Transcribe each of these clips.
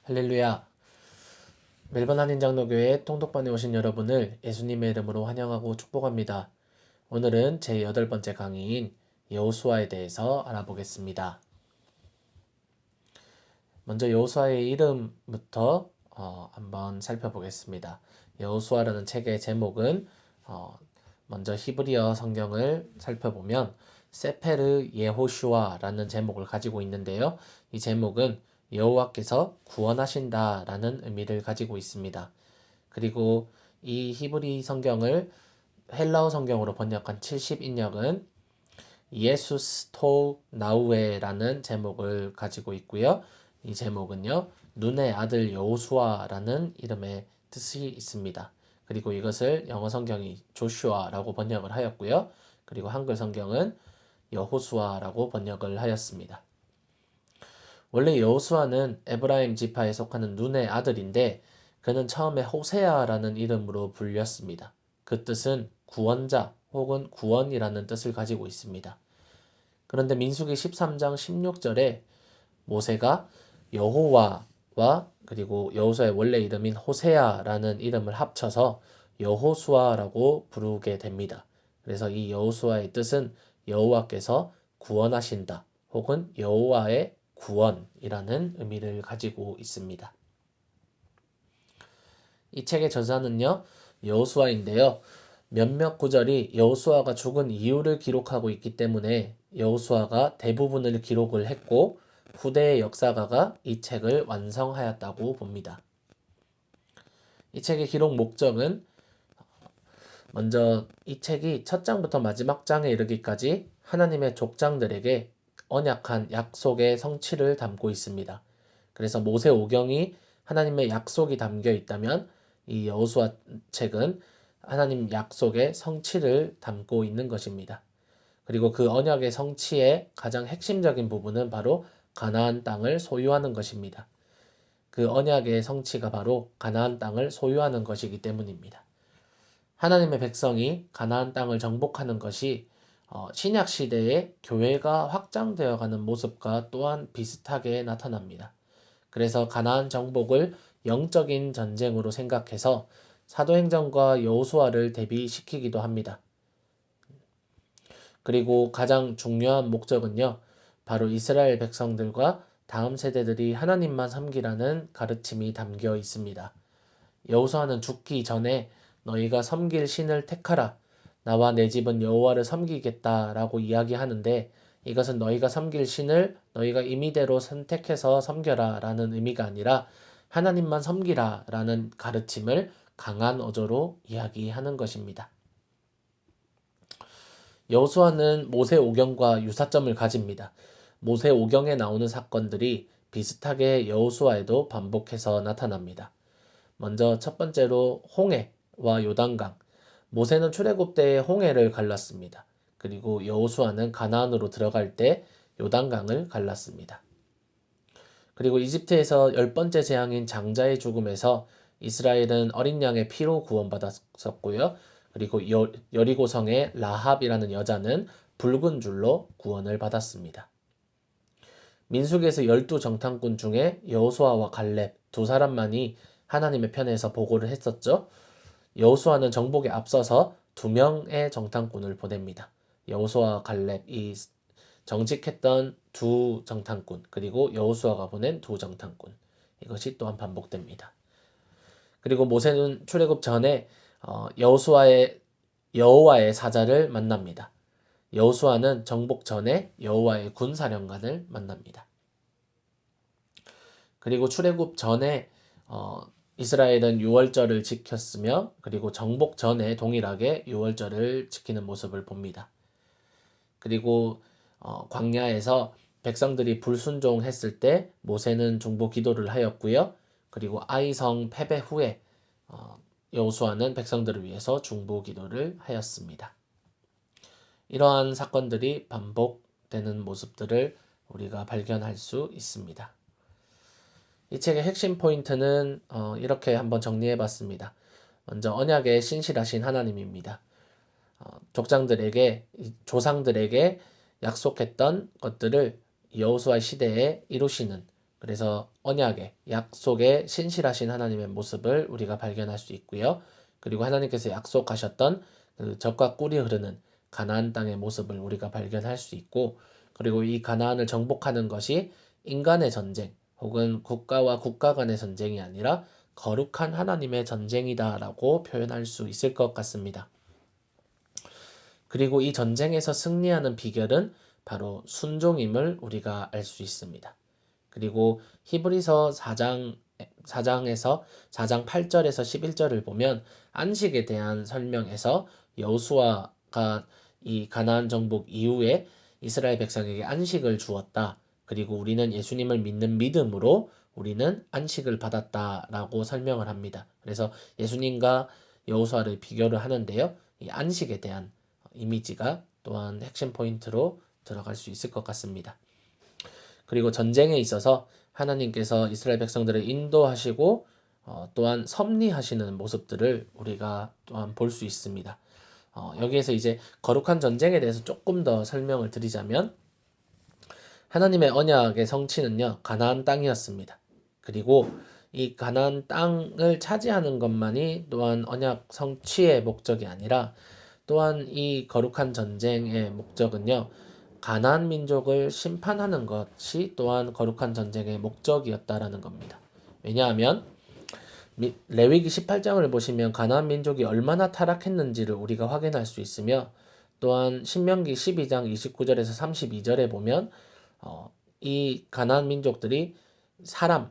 할렐루야. 멜번 한인장로교회 통독반에 오신 여러분을 예수님의 이름으로 환영하고 축복합니다. 오늘은 제 8번째 강의인 여호수아에 대해서 알아보겠습니다. 먼저 여호수아의 이름부터 한번 살펴보겠습니다. 여호수아라는 책의 제목은 먼저 히브리어 성경을 살펴보면 세페르 예호슈아라는 제목을 가지고 있는데요. 이 제목은 여호와께서 구원하신다라는 의미를 가지고 있습니다. 그리고 이 히브리 성경을 헬라어 성경으로 번역한 70인역은 예수스 토 나우에라는 제목을 가지고 있고요. 이 제목은요, 눈의 아들 여호수아라는 이름의 뜻이 있습니다. 그리고 이것을 영어 성경이 조슈아라고 번역을 하였고요. 그리고 한글 성경은 여호수아라고 번역을 하였습니다. 원래 여호수아는 에브라임 지파에 속하는 눈의 아들인데 그는 처음에 호세아라는 이름으로 불렸습니다. 그 뜻은 구원자 혹은 구원이라는 뜻을 가지고 있습니다. 그런데 민수기 13장 16절에 모세가 여호와와 그리고 여호수아의 원래 이름인 호세아라는 이름을 합쳐서 여호수아라고 부르게 됩니다. 그래서 이 여호수아의 뜻은 여호와께서 구원하신다 혹은 여호와의 구원이라는 의미를 가지고 있습니다. 이 책의 저자는요, 여호수아인데요. 몇몇 구절이 여호수아가 죽은 이유를 기록하고 있기 때문에 여호수아가 대부분을 기록을 했고 후대의 역사가가 이 책을 완성하였다고 봅니다. 이 책의 기록 목적은 먼저 이 책이 첫 장부터 마지막 장에 이르기까지 하나님의 족장들에게 언약한 약속의 성취를 담고 있습니다. 그래서 모세오경이 하나님의 약속이 담겨 있다면 이 여호수아 책은 하나님 약속의 성취를 담고 있는 것입니다. 그리고 그 언약의 성취의 가장 핵심적인 부분은 바로 가나안 땅을 소유하는 것입니다. 그 언약의 성취가 바로 가나안 땅을 소유하는 것이기 때문입니다. 하나님의 백성이 가나안 땅을 정복하는 것이 신약 시대의 교회가 확장되어가는 모습과 또한 비슷하게 나타납니다. 그래서 가나안 정복을 영적인 전쟁으로 생각해서 사도행전과 여호수아를 대비시키기도 합니다. 그리고 가장 중요한 목적은요, 바로 이스라엘 백성들과 다음 세대들이 하나님만 섬기라는 가르침이 담겨 있습니다. 여호수아는 죽기 전에 너희가 섬길 신을 택하라. 나와 내 집은 여호와를 섬기겠다라고 이야기하는데 이것은 너희가 섬길 신을 너희가 임의대로 선택해서 섬겨라 라는 의미가 아니라 하나님만 섬기라 라는 가르침을 강한 어조로 이야기하는 것입니다. 여호수아는 모세오경과 유사점을 가집니다. 모세오경에 나오는 사건들이 비슷하게 여호수아에도 반복해서 나타납니다. 먼저 첫 번째로 홍해와 요단강. 모세는 출애굽 때 홍해를 갈랐습니다. 그리고 여호수아는 가나안으로 들어갈 때 요단강을 갈랐습니다. 그리고 이집트에서 10번째 재앙인 장자의 죽음에서 이스라엘은 어린 양의 피로 구원받았었고요. 그리고 여리고성의 라합이라는 여자는 붉은 줄로 구원을 받았습니다. 민수기에서 12정탐꾼 중에 여호수아와 갈렙 두 사람만이 하나님의 편에서 보고를 했었죠. 여호수아는 정복에 앞서서 2명의 정탐꾼을 보냅니다. 여호수아와 갈렙, 이 정직했던 두 정탐꾼, 그리고 여호수아가 보낸 두 정탐꾼. 이것이 또한 반복됩니다. 그리고 모세는 출애굽 전에 여호와의 사자를 만납니다. 여호수아는 정복 전에 여호와의 군사령관을 만납니다. 그리고 출애굽 전에 이스라엘은 유월절을 지켰으며 그리고 정복 전에 동일하게 유월절을 지키는 모습을 봅니다. 그리고 광야에서 백성들이 불순종했을 때 모세는 중보 기도를 하였고요. 그리고 아이성 패배 후에 여호수아는 백성들을 위해서 중보 기도를 하였습니다. 이러한 사건들이 반복되는 모습들을 우리가 발견할 수 있습니다. 이 책의 핵심 포인트는 이렇게 한번 정리해 봤습니다. 먼저 언약의 신실하신 하나님입니다. 족장들에게, 조상들에게 약속했던 것들을 여호수아 시대에 이루시는 그래서 언약의 약속에 신실하신 하나님의 모습을 우리가 발견할 수 있고요. 그리고 하나님께서 약속하셨던 그 젖과 꿀이 흐르는 가나안 땅의 모습을 우리가 발견할 수 있고, 그리고 이 가나안을 정복하는 것이 인간의 전쟁 혹은 국가와 국가 간의 전쟁이 아니라 거룩한 하나님의 전쟁이다라고 표현할 수 있을 것 같습니다. 그리고 이 전쟁에서 승리하는 비결은 바로 순종임을 우리가 알 수 있습니다. 그리고 히브리서 4장에서 4장 8절에서 11절을 보면 안식에 대한 설명에서 여호수아가 이 가나안 정복 이후에 이스라엘 백성에게 안식을 주었다. 그리고 우리는 예수님을 믿는 믿음으로 우리는 안식을 받았다라고 설명을 합니다. 그래서 예수님과 여호수아를 비교를 하는데요. 이 안식에 대한 이미지가 또한 핵심 포인트로 들어갈 수 있을 것 같습니다. 그리고 전쟁에 있어서 하나님께서 이스라엘 백성들을 인도하시고 또한 섭리하시는 모습들을 우리가 또한 볼 수 있습니다. 여기에서 이제 거룩한 전쟁에 대해서 조금 더 설명을 드리자면 하나님의 언약의 성취는요, 가나안 땅이었습니다. 그리고 이 가나안 땅을 차지하는 것만이 또한 언약 성취의 목적이 아니라 또한 이 거룩한 전쟁의 목적은요, 가나안 민족을 심판하는 것이 또한 거룩한 전쟁의 목적이었다라는 겁니다. 왜냐하면 레위기 18장을 보시면 가나안 민족이 얼마나 타락했는지를 우리가 확인할 수 있으며, 또한 신명기 12장 29절에서 32절에 보면 이 가나안 민족들이 사람,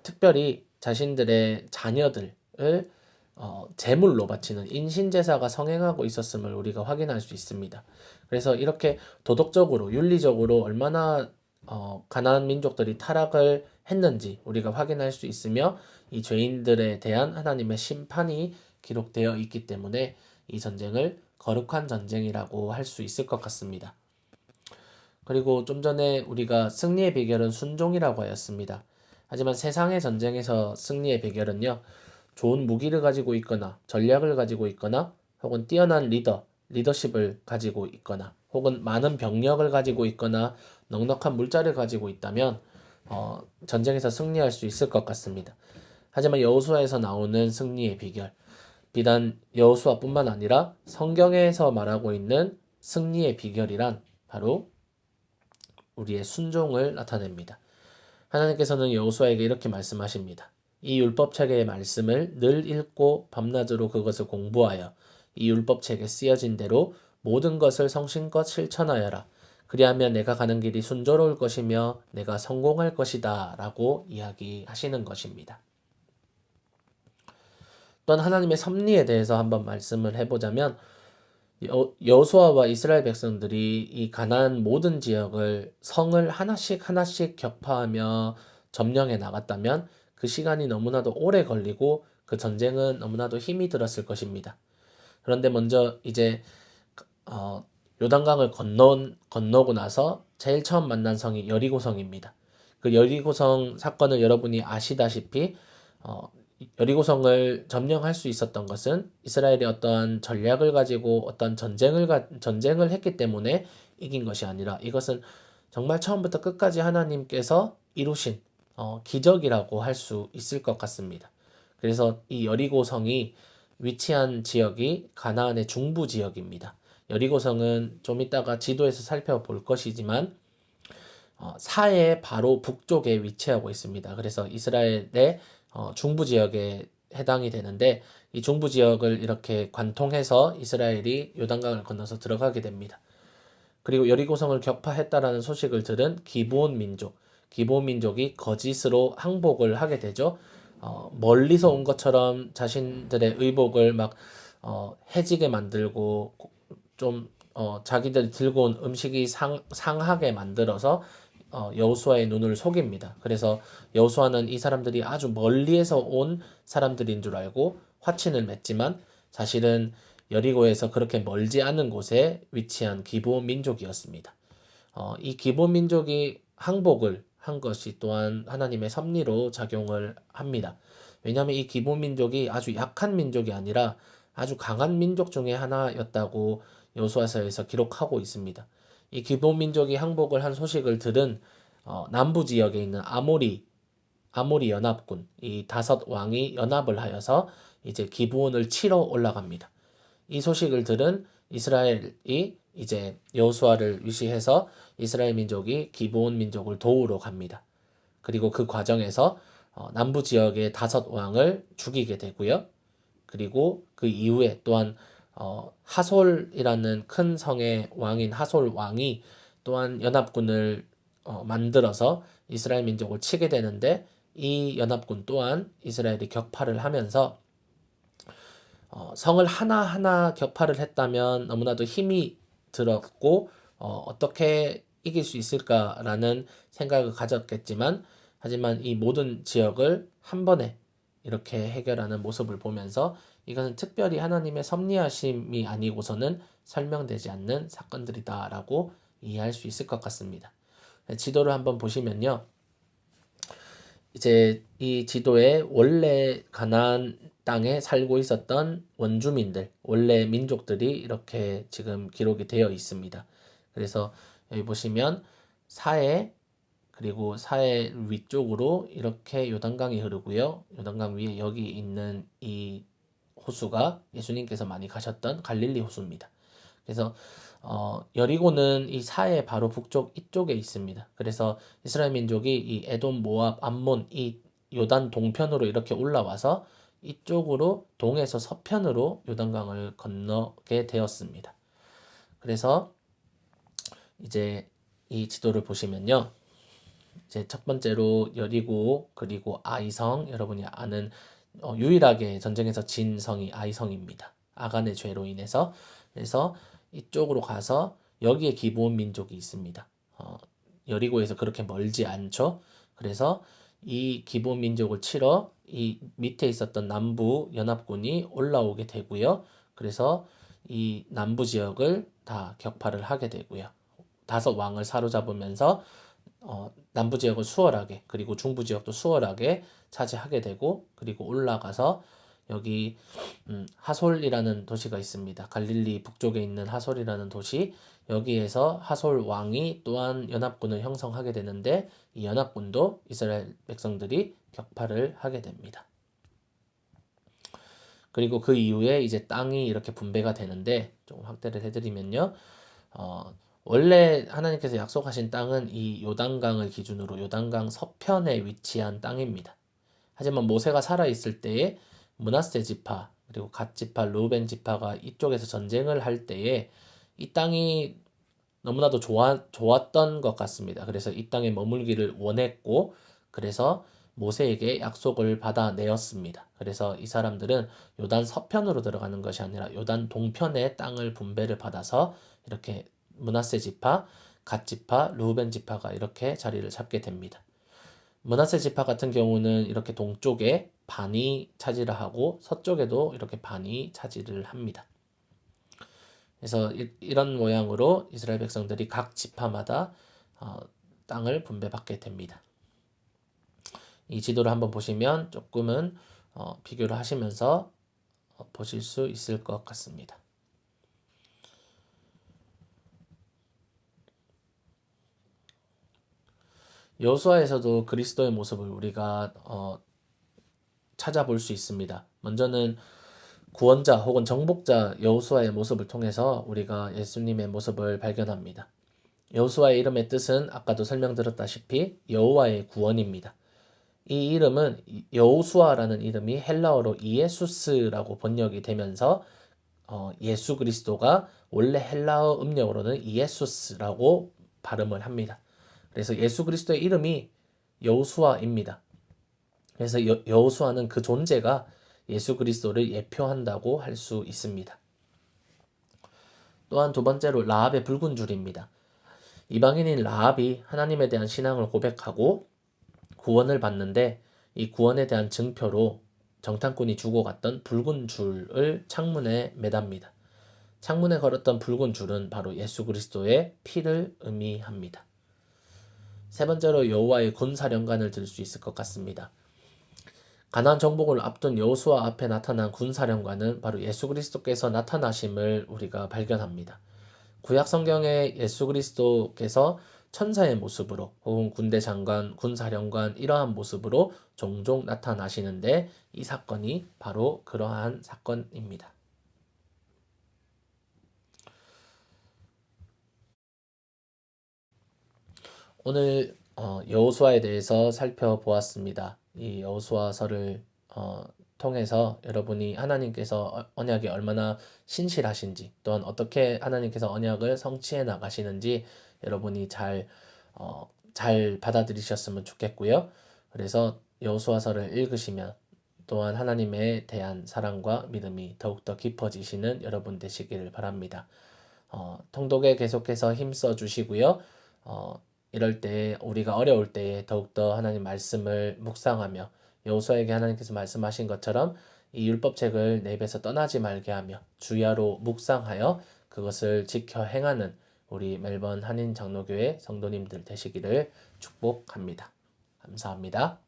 특별히 자신들의 자녀들을 제물로 바치는 인신제사가 성행하고 있었음을 우리가 확인할 수 있습니다. 그래서 이렇게 도덕적으로 윤리적으로 얼마나 가나안 민족들이 타락을 했는지 우리가 확인할 수 있으며, 이 죄인들에 대한 하나님의 심판이 기록되어 있기 때문에 이 전쟁을 거룩한 전쟁이라고 할 수 있을 것 같습니다. 그리고 좀 전에 우리가 승리의 비결은 순종이라고 하였습니다. 하지만 세상의 전쟁에서 승리의 비결은요, 좋은 무기를 가지고 있거나 전략을 가지고 있거나 혹은 뛰어난 리더십을 가지고 있거나 혹은 많은 병력을 가지고 있거나 넉넉한 물자를 가지고 있다면 전쟁에서 승리할 수 있을 것 같습니다. 하지만 여호수아에서 나오는 승리의 비결, 비단 여호수아뿐만 아니라 성경에서 말하고 있는 승리의 비결이란 바로 우리의 순종을 나타냅니다. 하나님께서는 여호수아에게 이렇게 말씀하십니다. 이 율법책의 말씀을 늘 읽고 밤낮으로 그것을 공부하여 이 율법책에 쓰여진 대로 모든 것을 성심껏 실천하여라. 그리하면 내가 가는 길이 순조로울 것이며 내가 성공할 것이다 라고 이야기하시는 것입니다. 또한 하나님의 섭리에 대해서 한번 말씀을 해보자면 여호수아와 이스라엘 백성들이 이 가나안 모든 지역을 성을 하나씩 하나씩 격파하며 점령해 나갔다면 그 시간이 너무나도 오래 걸리고 그 전쟁은 너무나도 힘이 들었을 것입니다. 그런데 먼저 이제 요단강을 건너고 나서 제일 처음 만난 성이 여리고성입니다. 그 여리고성 사건을 여러분이 아시다시피 여리고성을 점령할 수 있었던 것은 이스라엘이 어떠한 전략을 가지고 어떤 전쟁을 했기 때문에 이긴 것이 아니라 이것은 정말 처음부터 끝까지 하나님께서 이루신 기적이라고 할 수 있을 것 같습니다. 그래서 이 여리고성이 위치한 지역이 가나안의 중부 지역입니다. 여리고성은 좀 이따가 지도에서 살펴볼 것이지만 사해의 바로 북쪽에 위치하고 있습니다. 그래서 이스라엘의 중부 지역에 해당이 되는데, 이 중부 지역을 이렇게 관통해서 이스라엘이 요단강을 건너서 들어가게 됩니다. 그리고 여리고성을 격파했다라는 소식을 들은 기브온 민족이 거짓으로 항복을 하게 되죠. 멀리서 온 것처럼 자신들의 의복을 막 해지게 만들고 좀 자기들이 들고 온 음식이 상하게 만들어서 여호수아의 눈을 속입니다. 그래서 여호수아는 이 사람들이 아주 멀리에서 온 사람들인 줄 알고 화친을 맺지만 사실은 여리고에서 그렇게 멀지 않은 곳에 위치한 기브온 민족이었습니다. 이 기브온 민족이 항복을 한 것이 또한 하나님의 섭리로 작용을 합니다. 왜냐하면 이 기브온 민족이 아주 약한 민족이 아니라 아주 강한 민족 중에 하나였다고 여호수아서에서 기록하고 있습니다. 이 기브온 민족이 항복을 한 소식을 들은 남부 지역에 있는 아모리 연합군 이 5왕이 연합을 하여서 이제 기브온을 치러 올라갑니다. 이 소식을 들은 이스라엘이 이제 여호수아를 위시해서 이스라엘 민족이 기브온 민족을 도우러 갑니다. 그리고 그 과정에서 남부 지역의 5왕을 죽이게 되고요. 그리고 그 이후에 또한 하솔이라는 큰 성의 왕인 하솔 왕이 또한 연합군을 만들어서 이스라엘 민족을 치게 되는데 이 연합군 또한 이스라엘이 격파를 하면서 성을 하나하나 격파를 했다면 너무나도 힘이 들었고 어떻게 이길 수 있을까라는 생각을 가졌겠지만 하지만 이 모든 지역을 한 번에 이렇게 해결하는 모습을 보면서 이것은 특별히 하나님의 섭리하심이 아니고서는 설명되지 않는 사건들이다라고 이해할 수 있을 것 같습니다. 지도를 한번 보시면요. 이제 이 지도에 원래 가나안 땅에 살고 있었던 원주민들, 원래 민족들이 이렇게 지금 기록이 되어 있습니다. 그래서 여기 보시면 사해 그리고 사해 위쪽으로 이렇게 요단강이 흐르고요. 요단강 위에 여기 있는 이 호수가 예수님께서 많이 가셨던 갈릴리 호수입니다. 그래서 여리고는 이 사해 바로 북쪽 이쪽에 있습니다. 그래서 이스라엘 민족이 이 에돔, 모압, 암몬 이 요단 동편으로 이렇게 올라와서 이쪽으로 동에서 서편으로 요단강을 건너게 되었습니다. 그래서 이제 이 지도를 보시면요. 이제 첫 번째로 여리고 그리고 아이성 여러분이 아는 유일하게 전쟁에서 진 성이 아이성입니다. 아간의 죄로 인해서 그래서 이쪽으로 가서 여기에 기브온 민족이 있습니다. 여리고에서 그렇게 멀지 않죠. 그래서 이 기브온 민족을 치러 이 밑에 있었던 남부 연합군이 올라오게 되고요. 그래서 이 남부 지역을 다 격파를 하게 되고요. 5왕을 사로잡으면서 남부 지역을 수월하게 그리고 중부 지역도 수월하게 차지하게 되고 그리고 올라가서 여기 하솔이라는 도시가 있습니다. 갈릴리 북쪽에 있는 하솔이라는 도시 여기에서 하솔 왕이 또한 연합군을 형성하게 되는데 이 연합군도 이스라엘 백성들이 격파를 하게 됩니다. 그리고 그 이후에 이제 땅이 이렇게 분배가 되는데 좀 확대를 해드리면요. 원래 하나님께서 약속하신 땅은 이 요단강을 기준으로 요단강 서편에 위치한 땅입니다. 하지만 모세가 살아있을 때에 므낫세 지파 그리고 갓 지파, 르우벤 지파가 이쪽에서 전쟁을 할 때에 이 땅이 너무나도 좋았던 것 같습니다. 그래서 이 땅에 머물기를 원했고 그래서 모세에게 약속을 받아내었습니다. 그래서 이 사람들은 요단 서편으로 들어가는 것이 아니라 요단 동편의 땅을 분배를 받아서 이렇게 므낫세 지파, 갓 지파, 르우벤 지파가 이렇게 자리를 잡게 됩니다. 므낫세 지파 같은 경우는 이렇게 동쪽에 반이 차지를 하고 서쪽에도 이렇게 반이 차지를 합니다. 그래서 이런 모양으로 이스라엘 백성들이 각 지파마다 땅을 분배받게 됩니다. 이 지도를 한번 보시면 조금은 비교를 하시면서 보실 수 있을 것 같습니다. 여호수아에서도 그리스도의 모습을 우리가 찾아볼 수 있습니다. 먼저는 구원자 혹은 정복자 여호수아의 모습을 통해서 우리가 예수님의 모습을 발견합니다. 여호수아의 이름의 뜻은 아까도 설명드렸다시피 여호와의 구원입니다. 이 이름은 여호수아라는 이름이 헬라어로 이에수스라고 번역이 되면서 예수 그리스도가 원래 헬라어 음력으로는 이에수스라고 발음을 합니다. 그래서 예수 그리스도의 이름이 여호수아입니다. 그래서 여호수아는 그 존재가 예수 그리스도를 예표한다고 할 수 있습니다. 또한 두 번째로 라합의 붉은 줄입니다. 이방인인 라합이 하나님에 대한 신앙을 고백하고 구원을 받는데 이 구원에 대한 증표로 정탐꾼이 주고 갔던 붉은 줄을 창문에 매답니다. 창문에 걸었던 붉은 줄은 바로 예수 그리스도의 피를 의미합니다. 세 번째로 여호와의 군사령관을 들 수 있을 것 같습니다. 가나안 정복을 앞둔 여호수아 앞에 나타난 군사령관은 바로 예수 그리스도께서 나타나심을 우리가 발견합니다. 구약 성경에 예수 그리스도께서 천사의 모습으로 혹은 군대 장관, 군사령관 이러한 모습으로 종종 나타나시는데 이 사건이 바로 그러한 사건입니다. 오늘 여호수아에 대해서 살펴보았습니다. 이 여호수아서를 통해서 여러분이 하나님께서 언약이 얼마나 신실하신지 또한 어떻게 하나님께서 언약을 성취해 나가시는지 여러분이 잘 받아들이셨으면 좋겠고요. 그래서 여호수아서를 읽으시면 또한 하나님에 대한 사랑과 믿음이 더욱더 깊어지시는 여러분 되시기를 바랍니다. 통독에 계속해서 힘써 주시고요. 이럴 때 우리가 어려울 때에 더욱더 하나님 말씀을 묵상하며 여호수아에게 하나님께서 말씀하신 것처럼 이 율법책을 내 입에서 떠나지 말게 하며 주야로 묵상하여 그것을 지켜 행하는 우리 멜번 한인 장로교회 성도님들 되시기를 축복합니다. 감사합니다.